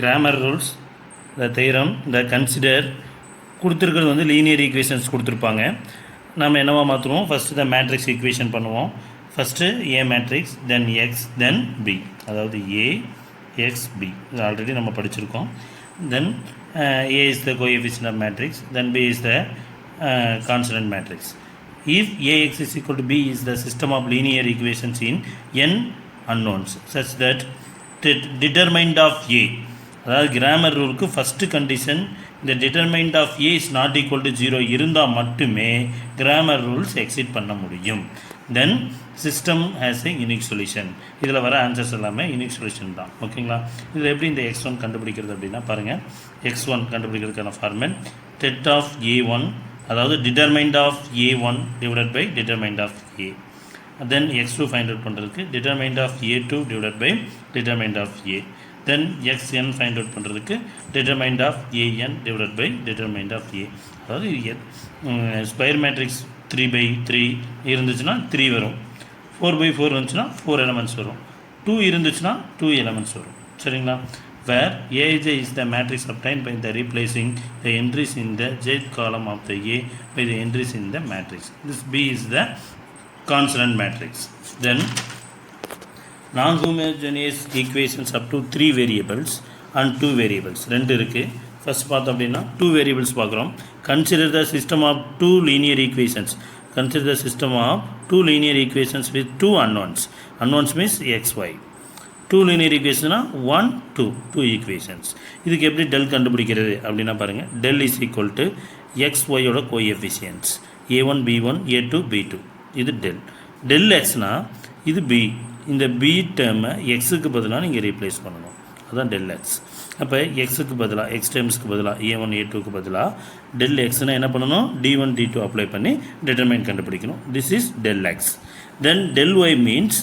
Grammar rules the theorem the consider கொடுத்துருக்கிறது வந்து linear equations கொடுத்துருப்பாங்க. நம்ம என்னவா மாற்றுவோம்? ஃபஸ்ட்டு த மேட்ரிக்ஸ் ஈக்குவேஷன் பண்ணுவோம். First A matrix, then X, then B, அதாவது ஏ எக்ஸ் பி. இது ஆல்ரெடி நம்ம படிச்சிருக்கோம். Then A is the coefficient of matrix, then B is the constant matrix. If Ax is equal to B is the system of linear equations in n unknowns such that determinant of A, அதாவது Cramer ரூலுக்கு first condition இந்த determinant of A is not equal to 0 இருந்தால் மட்டுமே Cramer rules exist பண்ண முடியும். Then system has a unique solution. இதில் வர answers எல்லாமே யூனிக் சொல்யூஷன் தான். ஓகேங்களா? இதில் எப்படி இந்த x1 கண்டுபிடிக்கிறது அப்படின்னா பாருங்கள். x1 கண்டுபிடிக்கிறதுக்கான format dead of a1, அதாவது determinant of a1 divided by determinant of a. Then x2 find out பண்ணுறதுக்கு determinant of a2 divided by determinant of a. Then xn find out பண்ணுறதுக்கு determinant of an divided by determinant of a. அதாவது square matrix 3/3 இருந்துச்சுன்னா 3 வரும், 4/4 இருந்துச்சுன்னா 4 elements வரும், 2 இருந்துச்சுன்னா 2 elements வரும். சரிங்களா? where Aij is the matrix obtained by the replacing the entries in the jth column of the A by the entries in the matrix. This B is the consonant matrix. Then non-homogeneous equations up to 3 variables and 2 variables. ரெண்டு இருக்குது. First பார்த்தோம் அப்படின்னா 2 variables பார்க்குறோம். Consider the system of 2 linear equations. Consider the system of 2 linear equations with 2 unknowns. Unknowns means x, y. 2 linear equationsனா 1, 2 equations. இதுக்கு எப்படி del கண்டுபிடிக்கிறது அப்படின்னா பாருங்கள். Del is equal to x ஒய்யோட coefficients a1 b1 a2 b2. இது del. Del எக்ஸ்னா இது B. இந்த B டேர்மை எக்ஸுக்கு பதிலாக நீங்கள் ரீப்ளேஸ் பண்ணணும். அதுதான் டெல் எக்ஸ். அப்போ எக்ஸுக்கு பதிலாக எக்ஸ் டேர்ம்ஸ்க்கு பதிலாக a1 a2க்கு பதிலாக டெல் எக்ஸ்னால் என்ன பண்ணணும்? d1 d2 அப்ளை பண்ணி டிட்டர்மைன் கண்டுபிடிக்கணும். This is del X. Then del Y means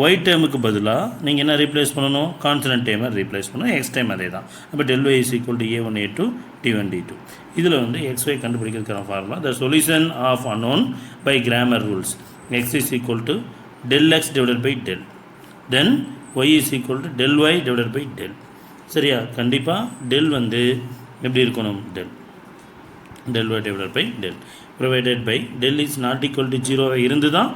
Y டேர்முக்கு பதிலாக நீங்கள் என்ன ரீப்ளேஸ் பண்ணணும்? கான்ஸ்டன்ட் டேர்மை ரீப்ளேஸ் பண்ணணும். எக்ஸ் டைம் அதே தான். அப்போ del Y is equal to a1 a2 d1 d2. இதில் வந்து எக்ஸ் ஒய் கண்டுபிடிக்கிறதுக்கான formula the solution of unknown by Cramer rules. X is equal to del X divided by del, then Y is equal to del Y divided by del. சரியா? கண்டிப்பாக del வந்து எப்படி இருக்கணும்? Del Y divided by del provided by del is not equal to 0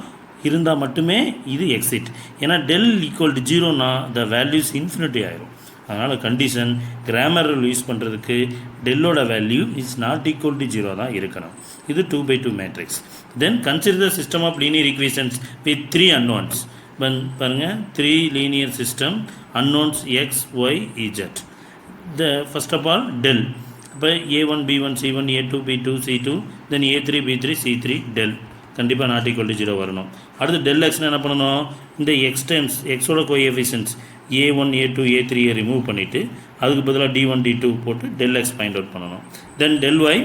இருந்தால் மட்டுமே இது exist. ஏன்னா del equal to 0னா த வேல்யூஸ் இன்ஃபினிட்டி ஆயிரும். அதனால் கண்டிஷன் கிராமர் ரூல் யூஸ் பண்ணுறதுக்கு டெல்லோட value is not equal to 0 தான் இருக்கணும். இது 2/2 matrix. Then consider the system of linear equations with 3 unknowns. பாருங்கள், 3 linear system, unknowns x, y, z. First of all del. இப்போ a1 b1 c1 a2 b2 c2, தென் a3 b3 c3 del கண்டிப்பாக not equal to 0 வரணும். அடுத்து del எக்ஸ்னு என்ன பண்ணணும்? இந்த எக்ஸ் டைம்ஸ் எக்ஸோட coefficients a1 a2 a3 remove பண்ணிவிட்டு அதுக்கு பதிலாக d1 d2 போட்டு டெல் எக்ஸ் ஃபைண்ட் அவுட் பண்ணணும். தென் டெல் ஒய்,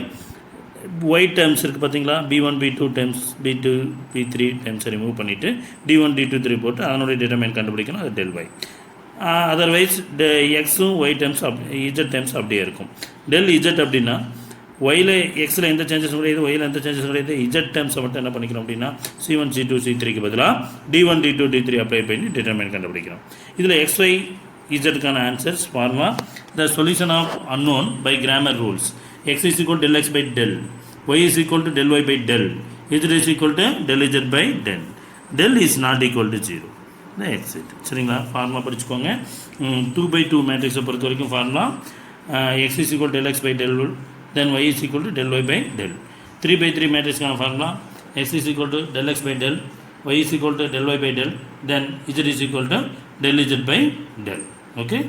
ஒய் டேர்ம்ஸ் இருக்குது பார்த்தீங்களா? b1 b2 times b2 b3 டைம்ஸை remove பண்ணிவிட்டு d1 d2 3 போட்டு அதனுடைய டிட்டர்மைன் கண்டுபிடிக்கணும். அது டெல் ஒய். அதர்வைஸ் எக்ஸும் ஒய் டைம்ஸ் இஜட் டைம்ஸ் அப்படியே இருக்கும். டெல் இஜட் அப்படின்னா ஒயில் எக்ஸில் எந்த சேஞ்சஸும் கிடையாது, ஒயில் எந்த சேஞ்சஸும் கிடையாது. இஜட் டேர்ம்ஸை மட்டும் என்ன பண்ணிக்கிறோம் அப்படின்னா c1 c2 c3க்கு பதிலாக d1 d2 d3 அப்ளை பண்ணி டிட்டர்மைன் கண்டுபிடிக்கிறோம். இதில் எக்ஸ் ஒய் இஜட்டுக்கான answers formula the solution of unknown by Cramer rules. X is equal del X by del, Y is equal to del Y by del, Z is equal to del Z by del. Del is not equal to 0. இந்த exit. சரிங்களா? Formula படிச்சுக்கோங்க. 2/2 மேட்ரிக்ஸை பொறுத்த வரைக்கும் formula x is equal del X by del, then y is equal to del y by del. 3/3 matrix kind of formula, x is equal to del x by del, y is equal to del y by del, then z is equal to del z by del. Okay.